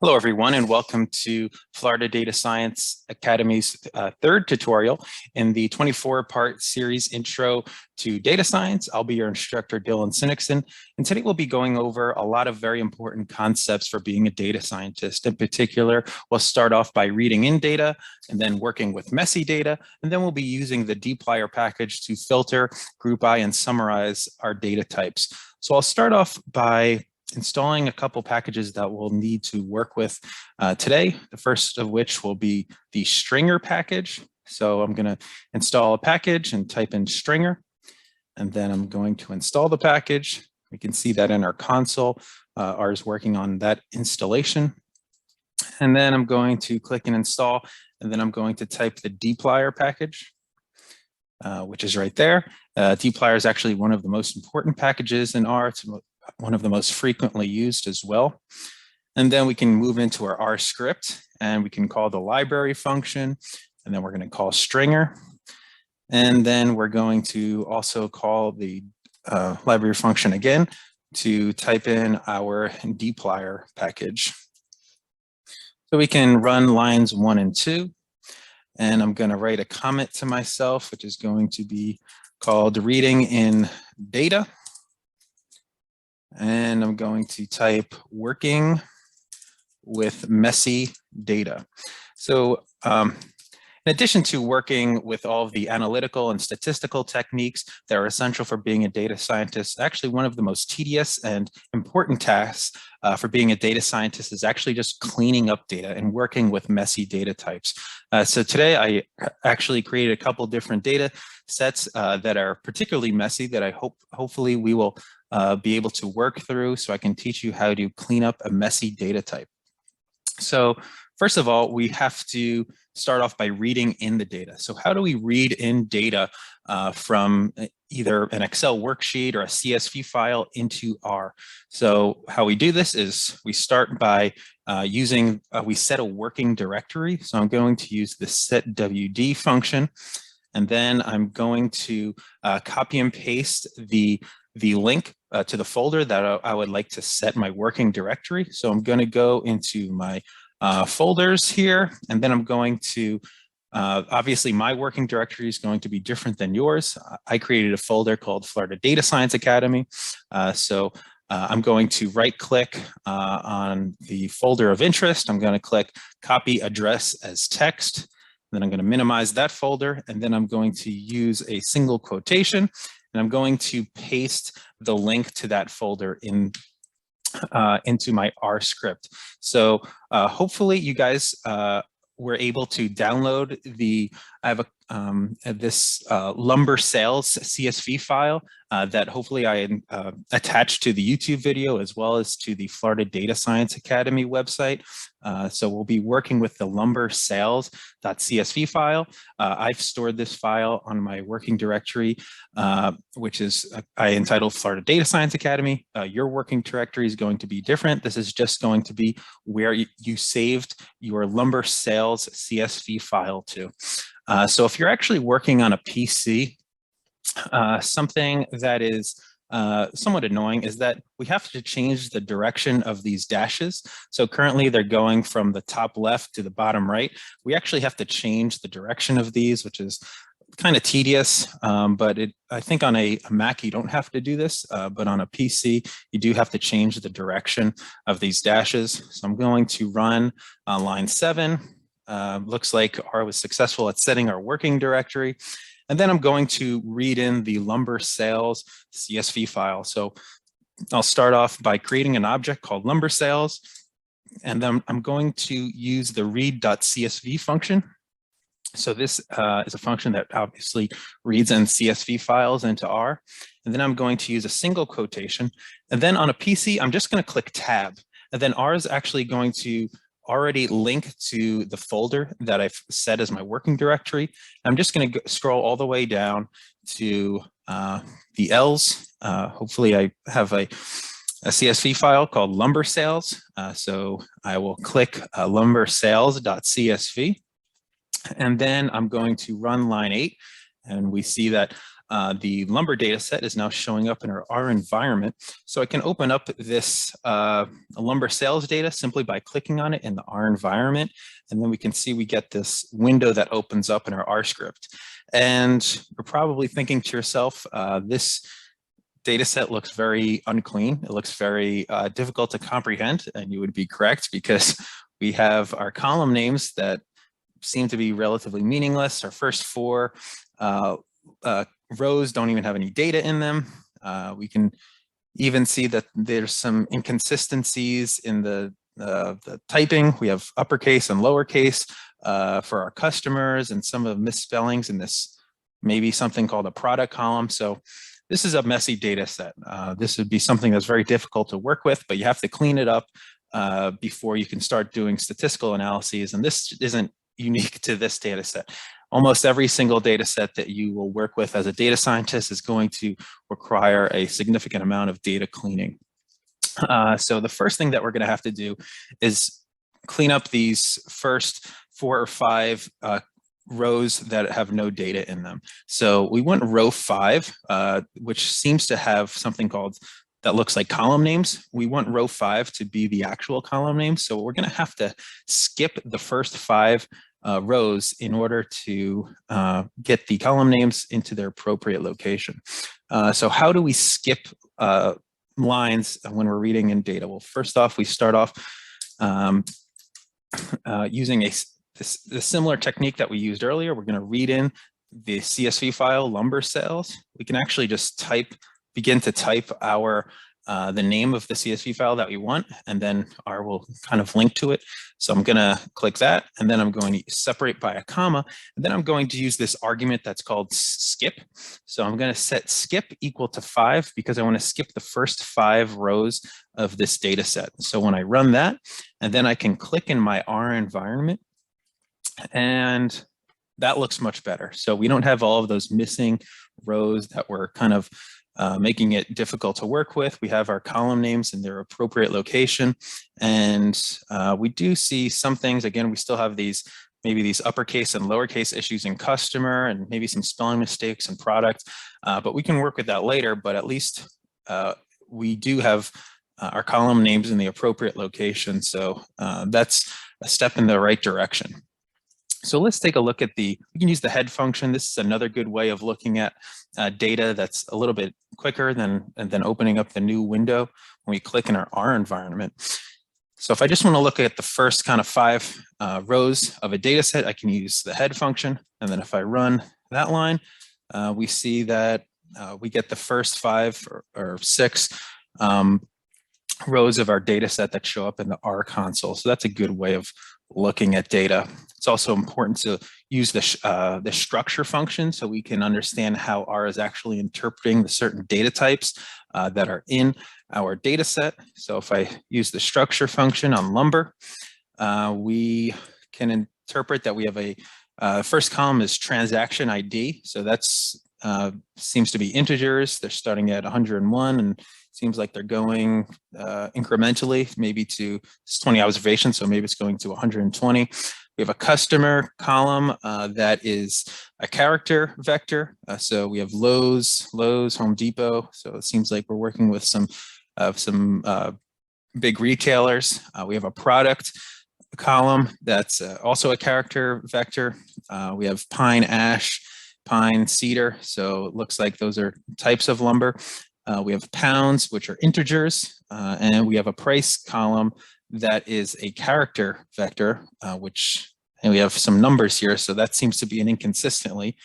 Hello, everyone, and welcome to Florida Data Science Academy's third tutorial in the 24-part series Intro to Data Science. I'll be your instructor, Dylan Sinnickson, and today we'll be going over a lot of very important concepts for being a data scientist. In particular, we'll start off by reading in data and then working with messy data, and then we'll be using the dplyr package to filter, group by, and summarize our data types. So I'll start off by installing a couple packages that we'll need to work with today, the first of which will be the stringr package. So I'm going to install a package and type in stringr, and then I'm going to install the package. We can see that in our console, R is working on that installation. And then I'm going to click and install, and then I'm going to type the dplyr package, which is right there. Dplyr is actually one of the most important packages in R. It's one of the most frequently used as well. And then we can move into our R script, and we can call the library function, and then we're going to call stringr. And then we're going to also call the library function again to type in our dplyr package. So we can run lines 1 and 2, and I'm going to write a comment to myself, which is going to be called reading in data. And I'm going to type working with messy data. So in addition to working with all of the analytical and statistical techniques that are essential for being a data scientist, actually one of the most tedious and important tasks for being a data scientist is actually just cleaning up data and working with messy data types. So today I actually created a couple different data sets that are particularly messy that I hopefully we will be able to work through, so I can teach you how to clean up a messy data type. So first of all, we have to start off by reading in the data. So how do we read in data from either an Excel worksheet or a CSV file into R? So how we do this is we start by we set a working directory. So I'm going to use the setwd function, and then I'm going to copy and paste the link to the folder that I would like to set my working directory. So I'm going to go into my folders here, and then I'm going to, obviously my working directory is going to be different than yours. I created a folder called Florida Data Science Academy. I'm going to right click on the folder of interest. I'm going to click copy address as text. Then I'm going to minimize that folder, and then I'm going to use a single quotation, and I'm going to paste the link to that folder into my R script. So hopefully you guys were able to download I have this lumber sales CSV file that hopefully I attached to the YouTube video as well as to the Florida Data Science Academy website. So we'll be working with the lumber sales.csv file. I've stored this file on my working directory, which is I entitled Florida Data Science Academy. Your working directory is going to be different. This is just going to be where you saved your lumber sales CSV file to. So if you're actually working on a PC, something that is somewhat annoying is that we have to change the direction of these dashes. So currently they're going from the top left to the bottom right. We actually have to change the direction of these, which is kind of tedious, but I think on a Mac you don't have to do this, but on a PC you do have to change the direction of these dashes. So I'm going to run on line 7. Looks like R was successful at setting our working directory. And then I'm going to read in the lumber sales CSV file. So I'll start off by creating an object called lumber sales. And then I'm going to use the read.csv function. So this is a function that obviously reads in CSV files into R. And then I'm going to use a single quotation. And then on a PC, I'm just going to click tab. And then R is actually going to already link to the folder that I've set as my working directory. I'm just going to scroll all the way down to the L's. Hopefully I have a CSV file called lumber sales. So I will click lumber sales.csv. And then I'm going to run line 8. And we see that the lumber data set is now showing up in our environment. So I can open up this lumber sales data simply by clicking on it in the R environment. And then we can see we get this window that opens up in our R script. And you're probably thinking to yourself, this data set looks very unclean. It looks very difficult to comprehend. And you would be correct, because we have our column names that seem to be relatively meaningless. Our first four rows don't even have any data in them. We can even see that there's some inconsistencies in the typing. We have uppercase and lowercase for our customers, and some of the misspellings in this, maybe something called a product column. So this is a messy data set. This would be something that's very difficult to work with, but you have to clean it up before you can start doing statistical analyses. And this isn't unique to this data set. Almost every single data set that you will work with as a data scientist is going to require a significant amount of data cleaning. So the first thing that we're going to have to do is clean up these first 4 or 5 rows that have no data in them. So we want row 5, which seems to have something called, that looks like column names. We want row 5 to be the actual column name. So we're going to have to skip the first 5 rows in order to get the column names into their appropriate location. So how do we skip lines when we're reading in data? Well, first off, we start off using a similar technique that we used earlier. We're going to read in the CSV file lumber sales. We can actually just begin to type our the name of the CSV file that we want, and then R will kind of link to it. So I'm going to click that, and then I'm going to separate by a comma, and then I'm going to use this argument that's called skip. So I'm going to set skip equal to 5 because I want to skip the first 5 rows of this data set. So when I run that, and then I can click in my R environment, and that looks much better. So we don't have all of those missing rows that were kind of making it difficult to work with. We have our column names in their appropriate location. And we do see some things, again, we still have maybe these uppercase and lowercase issues in customer, and maybe some spelling mistakes in product, but we can work with that later. But at least we do have our column names in the appropriate location. So that's a step in the right direction. So let's take a look at we can use the head function. This is another good way of looking at data that's a little bit quicker than opening up the new window when we click in our R environment. So if I just want to look at the first kind of 5 rows of a data set, I can use the head function. And then if I run that line, we see that we get the first 5 or 6 rows of our data set that show up in the R console. So that's a good way of looking at data. It's also important to use the structure function so we can understand how R is actually interpreting the certain data types that are in our data set. So if I use the structure function on lumber, we can interpret that we have first column is transaction ID. So that's seems to be integers. They're starting at 101 and seems like they're going incrementally, maybe to 20 observations, so maybe it's going to 120. We have a customer column that is a character vector. So we have Lowe's, Home Depot. So it seems like we're working with some big retailers. We have a product column that's also a character vector. We have pine, ash, pine, cedar. So it looks like those are types of lumber. We have pounds, which are integers, and we have a price column that is a character vector, and we have some numbers here. So that seems to be an inconsistency.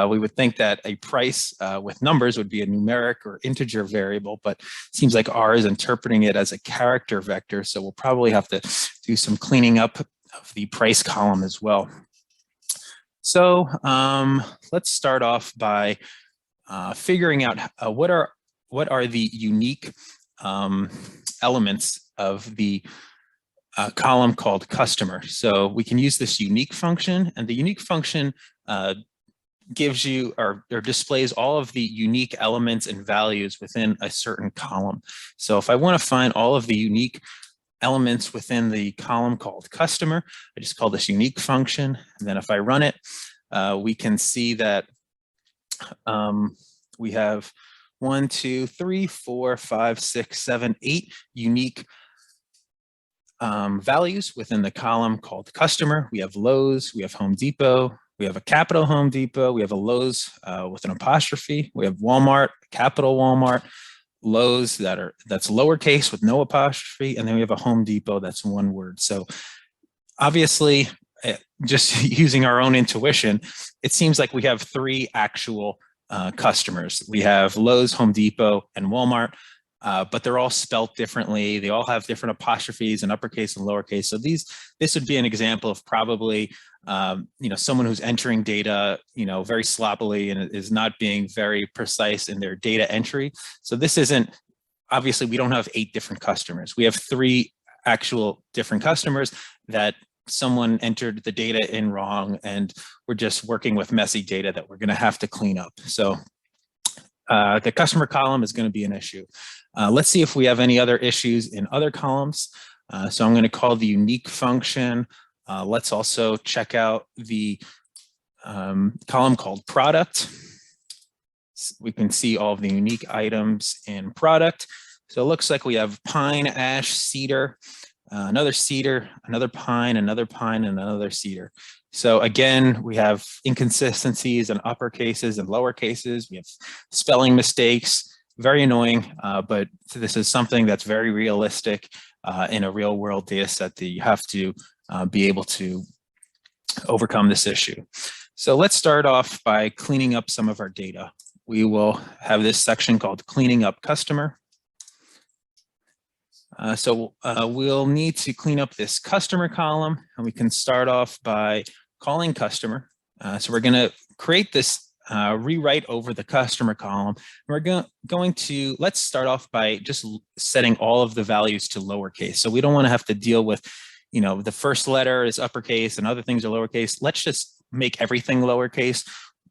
We would think that a price with numbers would be a numeric or integer variable, but it seems like R is interpreting it as a character vector. So we'll probably have to do some cleaning up of the price column as well. So let's start off by figuring out what are the unique elements of the column called customer. So we can use this unique function, and the unique function gives you or displays all of the unique elements and values within a certain column. So if I want to find all of the unique elements within the column called customer, I just call this unique function, and then if I run it, we can see that We have 1, 2, 3, 4, 5, 6, 7, 8 unique values within the column called customer. We have Lowe's, we have Home Depot, we have a capital Home Depot, we have a Lowe's with an apostrophe, we have Walmart, capital Walmart, Lowe's that's lowercase with no apostrophe, and then we have a Home Depot that's one word. So obviously, just using our own intuition, it seems like we have 3 actual customers. We have Lowe's, Home Depot, and Walmart, but they're all spelt differently. They all have different apostrophes and uppercase and lowercase. So this would be an example of probably someone who's entering data very sloppily and is not being very precise in their data entry. So this isn't, obviously we don't have 8 different customers. We have 3 actual different customers that someone entered the data in wrong, and we're just working with messy data that we're going to have to clean up. So the customer column is going to be an issue. Let's see if we have any other issues in other columns. So I'm going to call the unique function. Let's also check out the column called product. We can see all of the unique items in product. So it looks like we have pine, ash, cedar, another cedar, another pine, and another cedar. So again, we have inconsistencies in upper cases and lower cases. We have spelling mistakes, very annoying, but this is something that's very realistic in a real world data set that you have to be able to overcome this issue. So let's start off by cleaning up some of our data. We will have this section called cleaning up customer. We'll need to clean up this customer column, and we can start off by calling customer. So we're going to create this rewrite over the customer column. We're going to, let's start off by just setting all of the values to lowercase. So we don't want to have to deal with, the first letter is uppercase and other things are lowercase. Let's just make everything lowercase,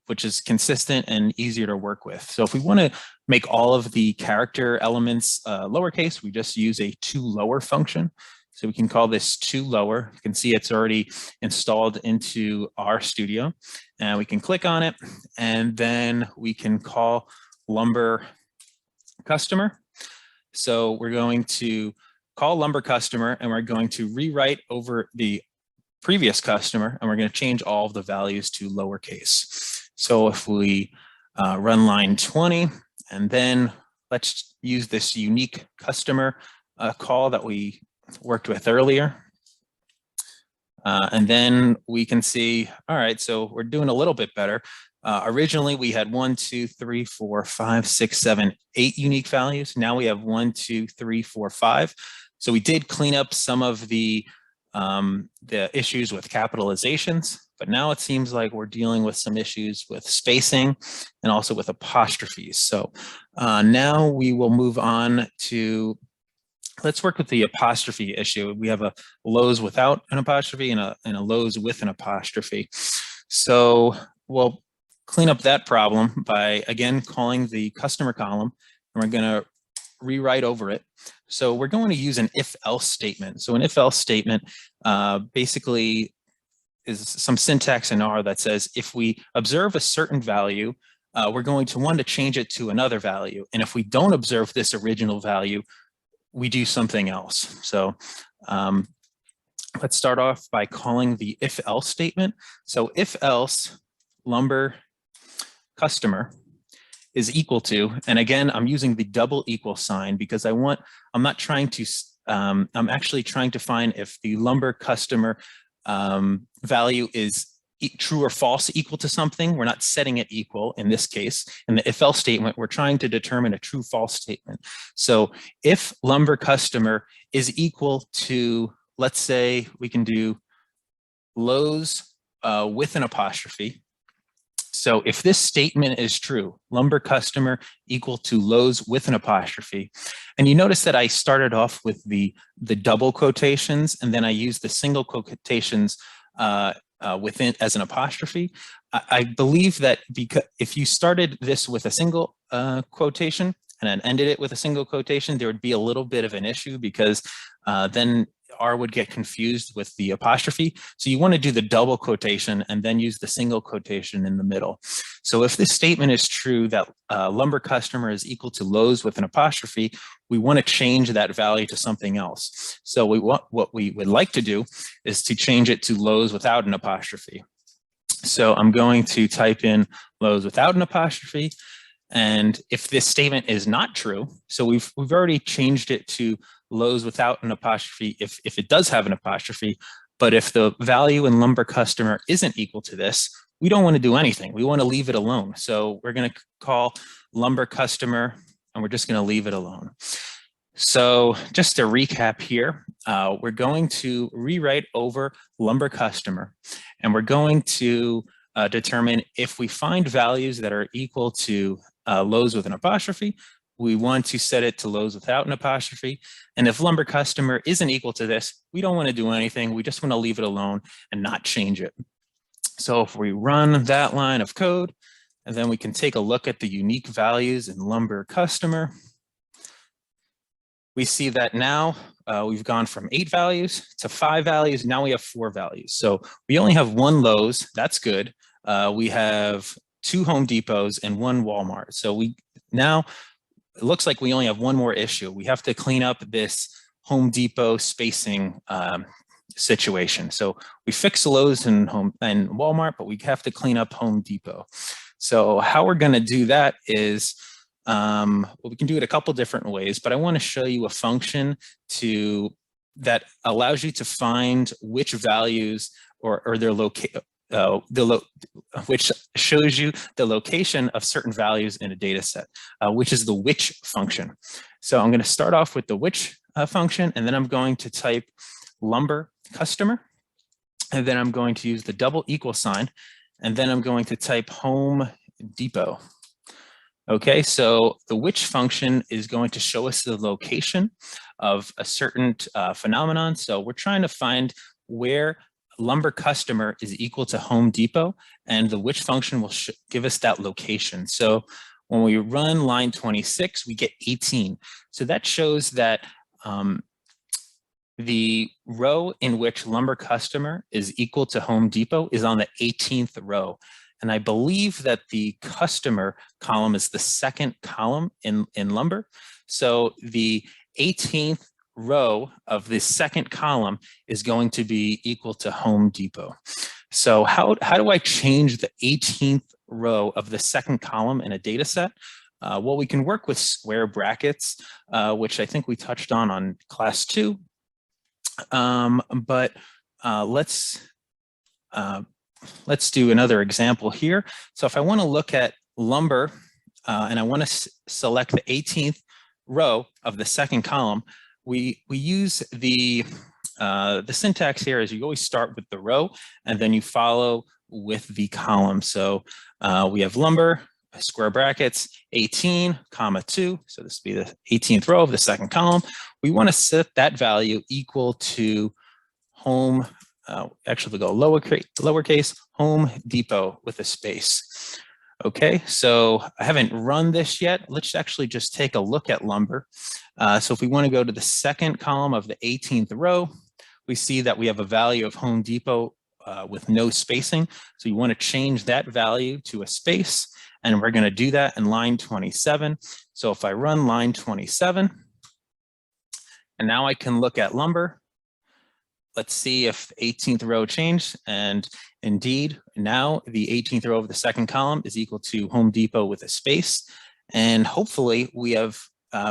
which is consistent and easier to work with. So if we want to make all of the character elements lowercase, we just use a toLower function. So we can call this toLower. You can see it's already installed into RStudio, and we can click on it, and then we can call lumber customer. So we're going to call lumber customer, and we're going to rewrite over the previous customer, and we're going to change all of the values to lowercase. So if we run line 20, and then let's use this unique customer call that we worked with earlier. And then we can see, all right, so we're doing a little bit better. Originally, we had 1, 2, 3, 4, 5, 6, 7, 8 unique values. Now we have 1, 2, 3, 4, 5. So we did clean up some of the issues with capitalizations, but now it seems like we're dealing with some issues with spacing and also with apostrophes. So now we will move on to, let's work with the apostrophe issue. We have a Lowe's without an apostrophe and a Lowe's with an apostrophe. So we'll clean up that problem by, again, calling the customer column, and we're going to rewrite over it. So we're going to use an if-else statement. So an if-else statement basically is some syntax in R that says if we observe a certain value, we're going to want to change it to another value. And if we don't observe this original value, we do something else. So let's start off by calling the if-else statement. So if-else lumber customer is equal to, and again, I'm using the double equal sign because I'm actually trying to find if the lumber customer value is true or false equal to something. We're not setting it equal in this case. In the if-else statement, we're trying to determine a true false statement. So if lumber customer is equal to, let's say we can do Lowe's with an apostrophe. So if this statement is true, lumber customer equal to Lowe's with an apostrophe, and you notice that I started off with the double quotations, and then I used the single quotations within as an apostrophe. I believe that because if you started this with a single quotation and then ended it with a single quotation, there would be a little bit of an issue because then R would get confused with the apostrophe. So you want to do the double quotation and then use the single quotation in the middle. So if this statement is true that lumber customer is equal to Lowe's with an apostrophe, we want to change that value to something else. So what we would like to do is to change it to Lowe's without an apostrophe. So I'm going to type in Lowe's without an apostrophe. And if this statement is not true, so we've already changed it to Lowe's without an apostrophe if it does have an apostrophe. But if the value in lumber customer isn't equal to this, we don't want to do anything. We want to leave it alone. So we're going to call lumber customer, and we're just going to leave it alone. So just to recap here, we're going to rewrite over lumber customer, and we're going to determine if we find values that are equal to Lowe's with an apostrophe, we want to set it to Lowe's without an apostrophe. And if lumber customer isn't equal to this, we don't want to do anything. We just want to leave it alone and not change it. So if we run that line of code, and then we can take a look at the unique values in lumber customer, we see that now we've gone from 8 values to 5 values. Now we have 4 values. So we only have 1 Lowe's. That's good. We have 2 Home Depots and 1 Walmart. So it looks like we only have 1 more issue. We have to clean up this Home Depot spacing situation. So we fixed Lowe's and Walmart, but we have to clean up Home Depot. So how we're going to do that is, well, we can do it a couple different ways, but I want to show you a function that allows you to find which values or their location, which shows you the location of certain values in a data set, which is the which function. So I'm going to start off with the which function, and then I'm going to type lumber customer, and then I'm going to use the double equal sign, and then I'm going to type Home Depot. Okay, so the which function is going to show us the location of a certain phenomenon. So we're trying to find where lumber customer is equal to Home Depot, and the which function will give us that location. So when we run line 26, we get 18. So that shows that the row in which lumber customer is equal to Home Depot is on the 18th row. And I believe that the customer column is the second column in lumber. So the 18th row of the second column is going to be equal to Home Depot. So how do I change the 18th row of the second column in a data set? Well, we can work with square brackets, which I think we touched on class 2. But let's do another example here. So if I want to look at lumber and I want to select the 18th row of the second column, we use the syntax here is you always start with the row and then you follow with the column. So we have lumber, square brackets, 18, comma 2. So this would be the 18th row of the second column. We want to set that value equal to Home, actually we'll go lowercase Home Depot with a space. Okay, so I haven't run this yet. Let's actually just take a look at lumber. So if we want to go to the second column of the 18th row, we see that we have a value of Home Depot with no spacing. So you want to change that value to a space, and we're going to do that in line 27. So if I run line 27, and now I can look at lumber. Let's see if 18th row changed, and indeed, now the 18th row of the second column is equal to Home Depot with a space. And hopefully we have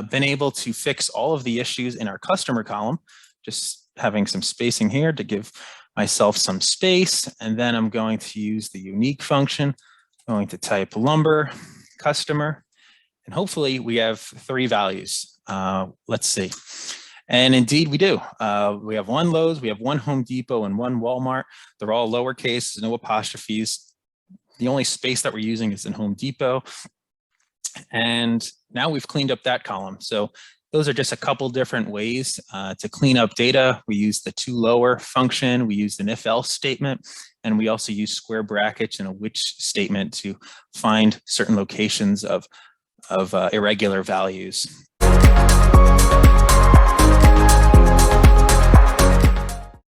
been able to fix all of the issues in our customer column, just having some spacing here to give myself some space. And then I'm going to use the unique function, I'm going to type lumber customer, and hopefully we have 3 values. Let's see. And indeed we do. We have 1 Lowe's, we have 1 Home Depot, and 1 Walmart. They're all lowercase, no apostrophes. The only space that we're using is in Home Depot. And now we've cleaned up that column. So those are just a couple different ways to clean up data. We use the toLower function, we use an ifelse statement, and we also use square brackets and a which statement to find certain locations of irregular values.